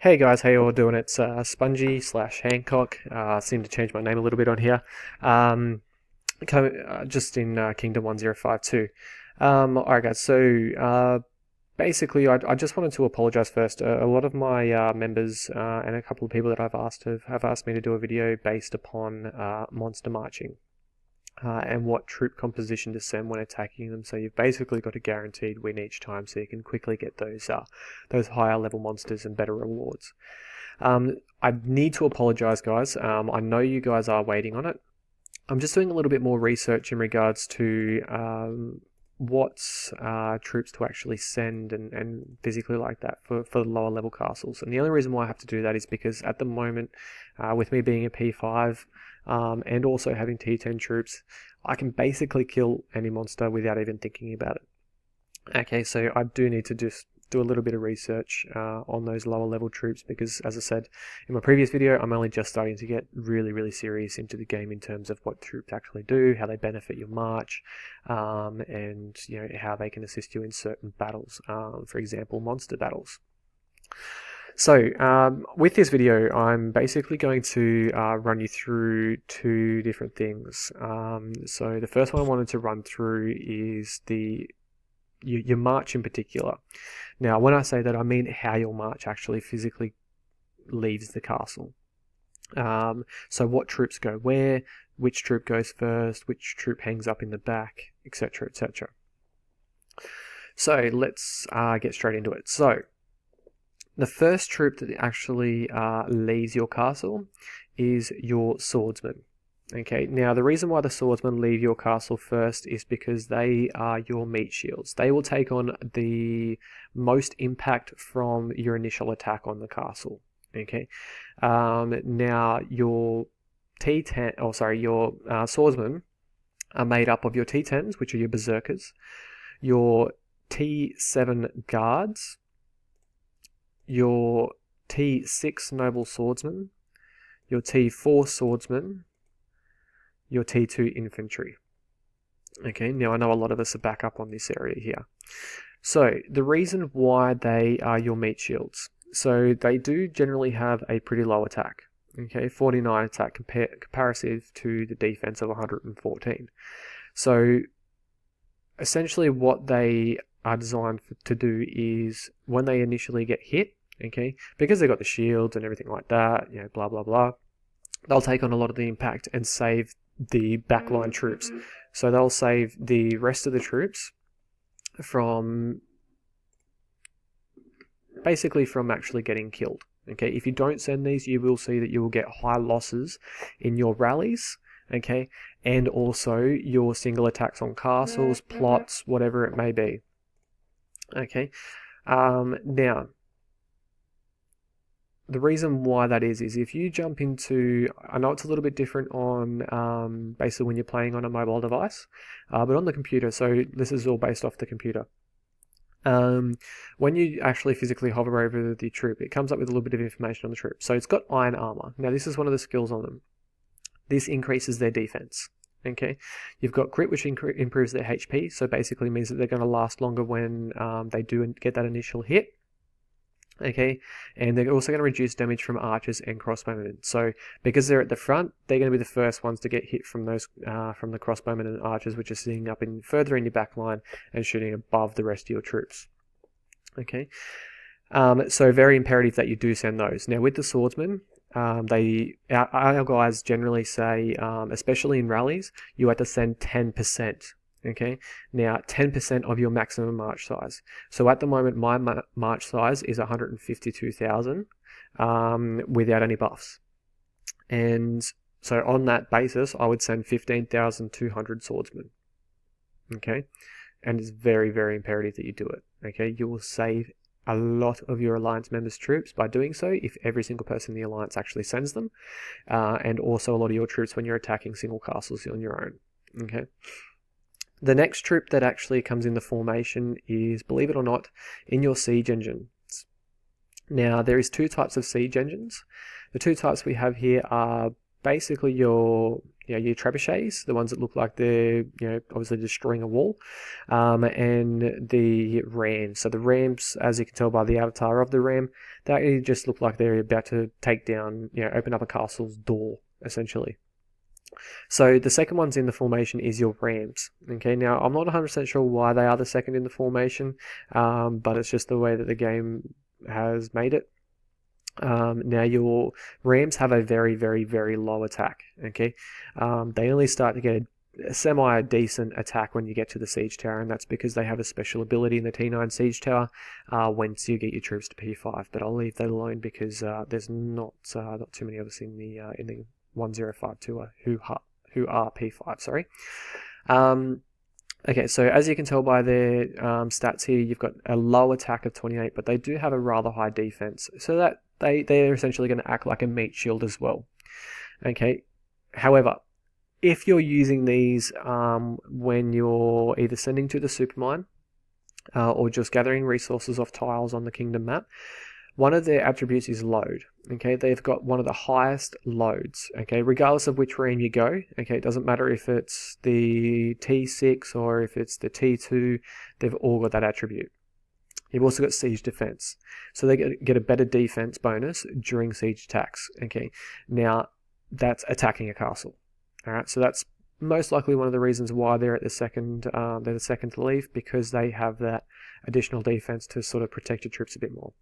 Hey guys, how you all doing? It's Spongy slash Hancock. Seem to change my name a little bit on here. Um, just in Kingdom 1052. Alright guys, so basically I just wanted to apologize first. A lot of my members and a couple of people that I've asked have asked me to do a video based upon monster marching. And what troop composition to send when attacking them. So you've basically got a guaranteed win each time, so you can quickly get those higher level monsters and better rewards. I need to apologize, guys. I know you guys are waiting on it. I'm just doing a little bit more research in regards to what troops to actually send and physically like that for the lower level castles. And the only reason why I have to do that is because at the moment, with me being a P5 and also having T10 troops, I can basically kill any monster without even thinking about it. Okay, so I do need to just do a little bit of research on those lower level troops because, as I said in my previous video, I'm only just starting to get really serious into the game in terms of what troops actually do, how they benefit your march, and how they can assist you in certain battles, for example, monster battles. So with this video, I'm basically going to run you through two different things. So the first one I wanted to run through is your march in particular. Now, when I say that, I mean how your march actually physically leaves the castle. So what troops go where, which troop goes first, which troop hangs up in the back, etc., etc. So let's get straight into it. So the first troop that actually leaves your castle is your swordsman. Okay, now the reason why the swordsmen leave your castle first is because they are your meat shields. They will take on the most impact from your initial attack on the castle. Okay, now your your swordsmen are made up of your T10s, which are your berserkers, your T7 guards, your T6 noble swordsmen, your T4 swordsmen, your T2 infantry. Okay, now I know a lot of us are back up on this area here. So the reason why they are your meat shields, so they do generally have a pretty low attack. Okay, 49 attack comparative to the defense of 114. So essentially what they are designed to do is when they initially get hit, okay, because they've got the shields and everything like that, blah blah blah, they'll take on a lot of the impact and save the backline troops. So they'll save the rest of the troops from actually getting killed. Okay, if you don't send these, you will see that you will get high losses in your rallies, okay, and also your single attacks on castles, plots, whatever it may be. Okay, now the reason why that is if you jump into, I know it's a little bit different on basically when you're playing on a mobile device, but on the computer, so this is all based off the computer. When you actually physically hover over the troop, it comes up with a little bit of information on the troop. So it's got iron armor. Now this is one of the skills on them. This increases their defense. Okay, you've got grit, which improves their HP, so basically means that they're going to last longer when they do get that initial hit. Okay, and they're also going to reduce damage from archers and crossbowmen. So because they're at the front, they're going to be the first ones to get hit from those from the crossbowmen and archers, which are sitting up further in your back line and shooting above the rest of your troops. Okay, so very imperative that you do send those. Now with the swordsmen, our guys generally say, especially in rallies, you have to send 10%. Okay, now 10% of your maximum march size. So at the moment, my march size is 152,000 without any buffs. And so on that basis, I would send 15,200 swordsmen. Okay, and it's very imperative that you do it. Okay, you will save a lot of your alliance members' troops by doing so if every single person in the alliance actually sends them, and also a lot of your troops when you're attacking single castles on your own. Okay. The next troop that actually comes in the formation is, believe it or not, in your siege engines. Now, there is two types of siege engines. The two types we have here are basically your your trebuchets, the ones that look like they're obviously destroying a wall, and the rams. So the rams, as you can tell by the avatar of the ram, they actually just look like they're about to take down, open up a castle's door essentially. So the second one's in the formation is your rams. Okay, now I'm not 100% sure why they are the second in the formation, but it's just the way that the game has made it. Now your rams have a very, very, very low attack. Okay, they only start to get a semi-decent attack when you get to the siege tower, and that's because they have a special ability in the T9 siege tower once you get your troops to P5. But I'll leave that alone because there's not too many of us in the 1052 who are P5. Sorry. Okay, so as you can tell by their stats here, you've got a low attack of 28, but they do have a rather high defense, so that they're essentially going to act like a meat shield as well. Okay, however, if you're using these when you're either sending to the supermine or just gathering resources off tiles on the kingdom map, one of their attributes is load. Okay, they've got one of the highest loads. Okay, regardless of which ram you go. Okay, it doesn't matter if it's the T6 or if it's the T2. They've all got that attribute. You've also got siege defense, so they get a better defense bonus during siege attacks. Okay, now that's attacking a castle. All right, so that's most likely one of the reasons why they're at the second. They're the second to leave, because they have that additional defense to sort of protect your troops a bit more,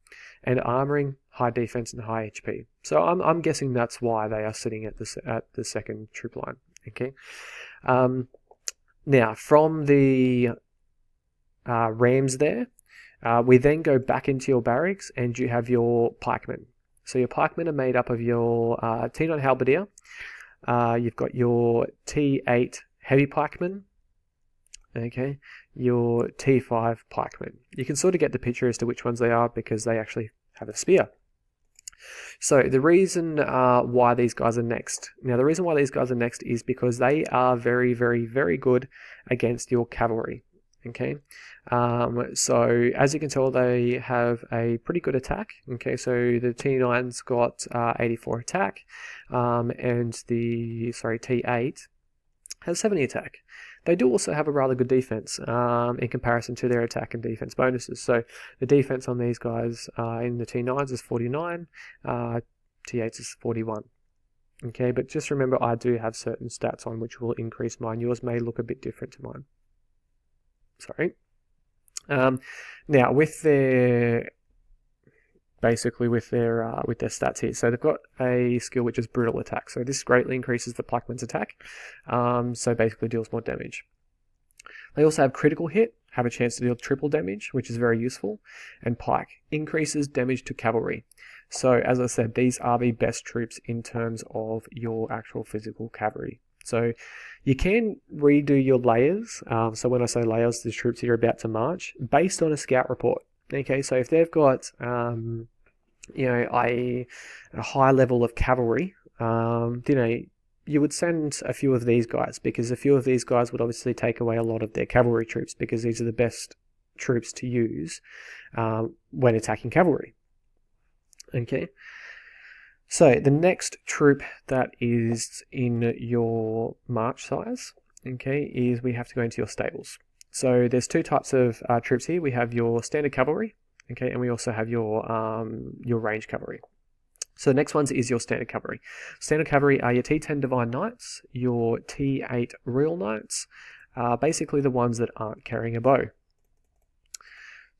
and armoring, high defense and high HP. So I'm guessing that's why they are sitting at the second troop line. Okay. Now from the rams there, we then go back into your barracks, and you have your pikemen. So your pikemen are made up of your T9 halberdier. You've got your T8 heavy pikemen, okay, your T5 pikemen. You can sort of get the picture as to which ones they are because they actually have a spear. So the reason why these guys are next. Now the reason why these guys are next is because they are very, very, very good against your cavalry. Okay, so as you can tell, they have a pretty good attack. Okay, so the T9's got 84 attack, and the T8 has 70 attack. They do also have a rather good defense in comparison to their attack and defense bonuses. So the defense on these guys in the T9s is 49, T8s is 41. Okay, but just remember, I do have certain stats on which will increase mine. Yours may look a bit different to mine. Sorry. Now with their stats here, so they've got a skill which is brutal attack. So this greatly increases the pikeman's attack. So basically deals more damage. They also have critical hit, have a chance to deal triple damage, which is very useful, and pike increases damage to cavalry. So as I said, these are the best troops in terms of your actual physical cavalry. So you can redo your layers. So when I say layers, the troops that you're about to march, based on a scout report. Okay, so if they've got a high level of cavalry, you would send a few of these guys, because a few of these guys would obviously take away a lot of their cavalry troops, because these are the best troops to use when attacking cavalry. Okay. So the next troop that is in your march size, okay, is we have to go into your stables. So there's two types of troops here. We have your standard cavalry, okay, and we also have your range cavalry. So the next one is your standard cavalry. Standard cavalry are your T10 Divine Knights, your T8 Royal Knights, basically the ones that aren't carrying a bow.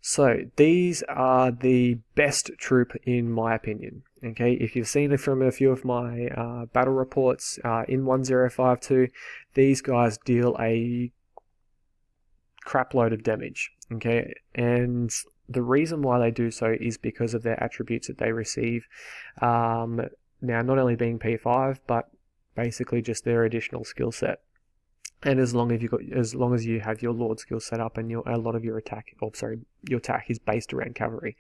So these are the best troop in my opinion. Okay, if you've seen it from a few of my battle reports in 1052, these guys deal a crap load of damage. Okay, and the reason why they do so is because of their attributes that they receive. Now, not only being P5, but basically just their additional skill set. And as long as you have your Lord skill set up and a lot of your attack, your attack is based around cavalry.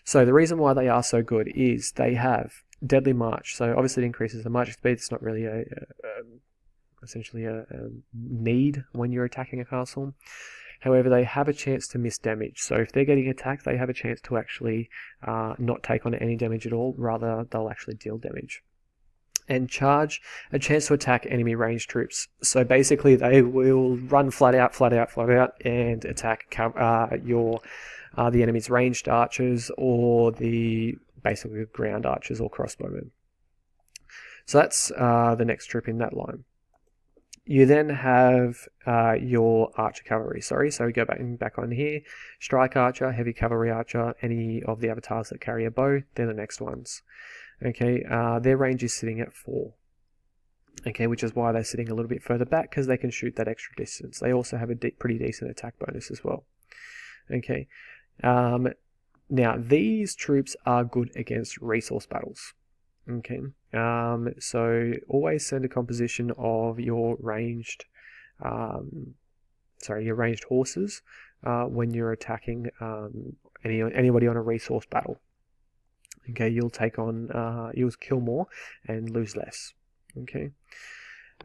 So the reason why they are so good is they have Deadly March. So obviously it increases the march speed. It's not really essentially a need when you're attacking a castle. However, they have a chance to miss damage. So if they're getting attacked, they have a chance to actually not take on any damage at all. Rather, they'll actually deal damage. And charge, a chance to attack enemy ranged troops. So basically, they will run flat out, and attack the enemy's ranged archers or basically ground archers or crossbowmen. So that's the next troop in that line. You then have your archer cavalry. So we go back on here. Strike archer, heavy cavalry archer, any of the avatars that carry a bow, they're the next ones. Okay, their range is sitting at 4. Okay, which is why they're sitting a little bit further back, because they can shoot that extra distance. They also have a pretty decent attack bonus as well. Okay, now these troops are good against resource battles. Okay, so always send a composition of your ranged horses when you're attacking anybody on a resource battle. Okay, you'll you'll kill more and lose less. Okay,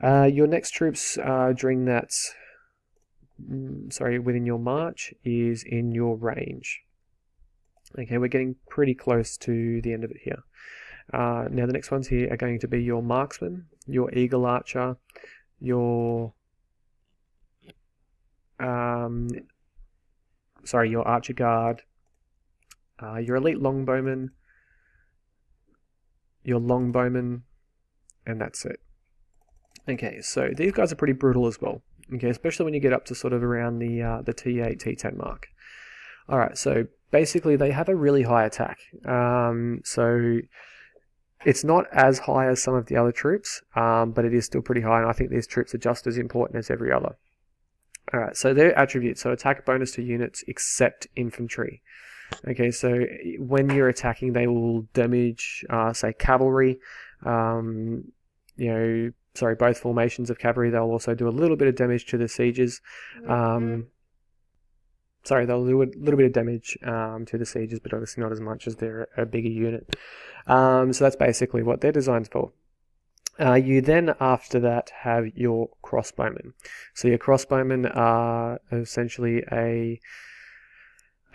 your next troops during that, within your march is in your range. Okay, we're getting pretty close to the end of it here. Now the next ones here are going to be your marksman, your eagle archer, your archer guard, your elite longbowman, your longbowman, and that's it. Okay, so these guys are pretty brutal as well. Okay, especially when you get up to sort of around the T8, T10 mark. All right, so basically they have a really high attack. So it's not as high as some of the other troops, but it is still pretty high, and I think these troops are just as important as every other. All right, so their attributes, so attack bonus to units except infantry. Okay, so when you're attacking, they will damage, say, cavalry. Both formations of cavalry. They'll also do a little bit of damage to the sieges. They'll do a little bit of damage to the sieges, but obviously not as much as they're a bigger unit. So that's basically what they're designed for. You then, after that, have your crossbowmen. So your crossbowmen are essentially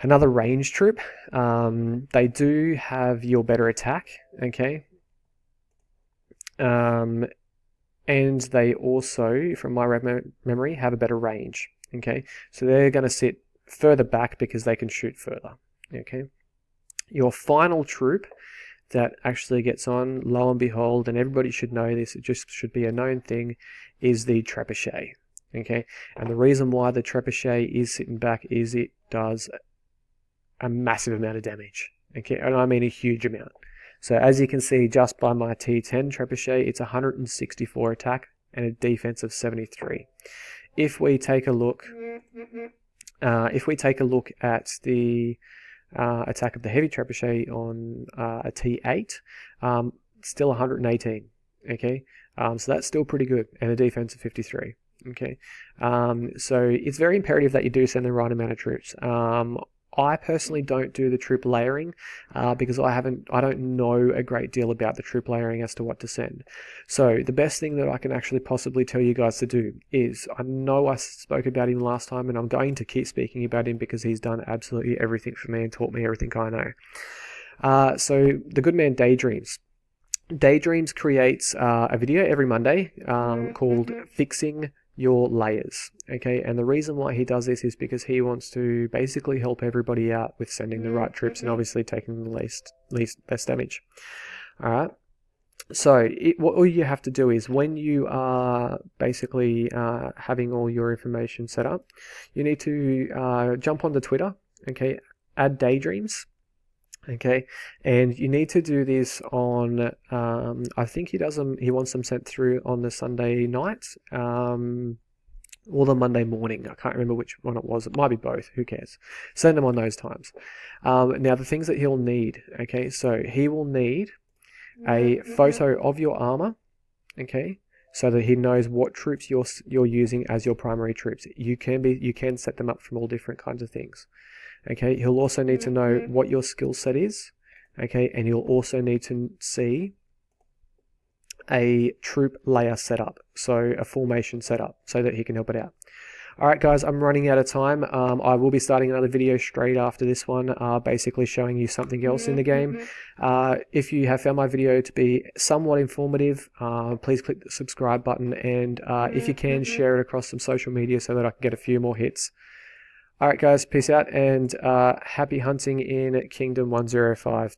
another range troop. They do have your better attack, okay? And they also, from my memory, have a better range, okay? So they're going to sit further back because they can shoot further, okay? Your final troop that actually gets on, lo and behold, and everybody should know this, it just should be a known thing, is the trebuchet, okay? And the reason why the trebuchet is sitting back is it does a massive amount of damage, okay? And I mean a huge amount. So as you can see, just by my T10 trebuchet, it's 164 attack and a defense of 73. If we take a look at the attack of the heavy trebuchet on a T8, still 118. Okay, so that's still pretty good, and a defense of 53. Okay, so it's very imperative that you do send the right amount of troops. I personally don't do the troop layering because I don't know a great deal about the troop layering as to what to send. So the best thing that I can actually possibly tell you guys to do is, I know I spoke about him last time, and I'm going to keep speaking about him because he's done absolutely everything for me and taught me everything I know. So the good man Daydreams. Daydreams creates a video every Monday called Fixing Your Layers. Okay, and the reason why he does this is because he wants to basically help everybody out with sending the right troops and obviously taking the best damage. All right. So what all you have to do is, when you are basically having all your information set up, you need to jump onto Twitter. Okay, add Daydreams. Okay, and you need to do this on, I think he wants them sent through on the Sunday night, or the Monday morning. I can't remember which one it was. It might be both. Who cares? Send them on those times. Now, the things that he'll need, okay, so he will need a photo of your armor, okay, so that he knows what troops you're using as your primary troops. You can set them up from all different kinds of things. Okay, he'll also need to know what your skill set is, okay, and he'll also need to see a troop layer setup, so a formation setup, so that he can help it out. Alright guys, I'm running out of time. I will be starting another video straight after this one, basically showing you something else in the game. If you have found my video to be somewhat informative, please click the subscribe button, and if you can, share it across some social media so that I can get a few more hits. Alright guys, peace out, and happy hunting in Kingdom 105.